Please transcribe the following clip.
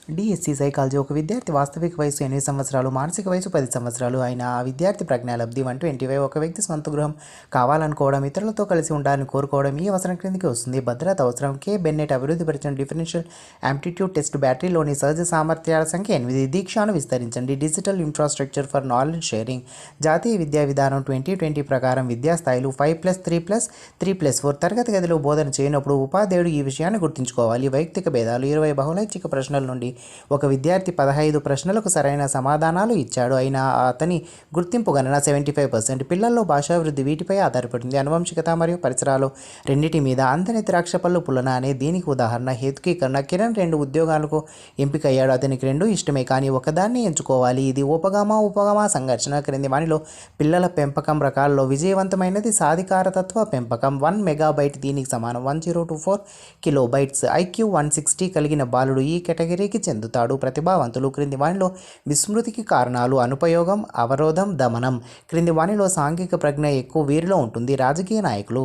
DSC psychology ఒక విద్యార్థి వాస్తవిక వయసు 8 సంవత్సరాలు, మానసిక వయసు 10 సంవత్సరాలు అయిన ఆ విద్యార్థి ప్రజ్ఞాలబ్ధి 125. ఒక వ్యక్తి స్వంత గృహం కావాలనుకోవడం, ఇతరులతో కలిసి ఉండాలని కోరుకోవడం ఈ అవసరం క్రిందికి వస్తుంది. భద్రత అవసరం. కే బెన్నెట్ అభివృద్ధిపరిచిన డిఫరెన్షియల్ యాప్టిట్యూడ్ టెస్ట్ బ్యాటరీలోని సహజ సామర్థ్యాల సంఖ్య 8. దీక్షను విస్తరించండి. Digital infrastructure for knowledge sharing. జాతీయ విద్యా విధానం 2020 ప్రకారం విద్యా స్థాయిలు 5+3+3+4. తరగతి గదిలో బోధన చేయనప్పుడు ఉపాధ్యాయుడు ఈ విషయాన్ని గుర్తుంచుకోవాలి. వైయక్తిక భేదాలు. 20 బహుళైచ్ఛిక ప్రశ్నల నుండి ఒక విద్యార్థి 15 ప్రశ్నలకు సరైన సమాధానాలు ఇచ్చాడు. అయినా అతని గుర్తింపు గణన 75%. పిల్లల్లో భాషాభివృద్ధి వీటిపై ఆధారపడింది. అనువంశికత మరియు పరిసరాలు రెండింటి మీద. అంతని ద్రాక్ష పళ్ళు పుల్లన అనే దీనికి ఉదాహరణ. హేతుకీకరణ. కిరణ్ 2 ఉద్యోగాలకు ఎంపికయ్యాడు. అతనికి 2 ఇష్టమే, కానీ ఒకదాన్ని ఎంచుకోవాలి. ఇది ఉపగమ సంఘర్షణ. క్రింది వానిలో పిల్లల పెంపకం రకాల్లో విజయవంతమైనది సాధికారతత్వ పెంపకం. 1 మెగాబైట్ దీనికి సమానం. 1024 కిలోబైట్స్. ఐక్యూ 160 కలిగిన బాలుడు ఈ కేటగిరీకి చెందుతాడు. ప్రతిభావంతులు. క్రింది వానిలో విస్మృతికి కారణాలు. అనుపయోగం, అవరోధం, దమనం. క్రింది వానిలో సాంఘిక ప్రజ్ఞ ఎక్కువ వీరిలో ఉంటుంది. రాజకీయ నాయకులు.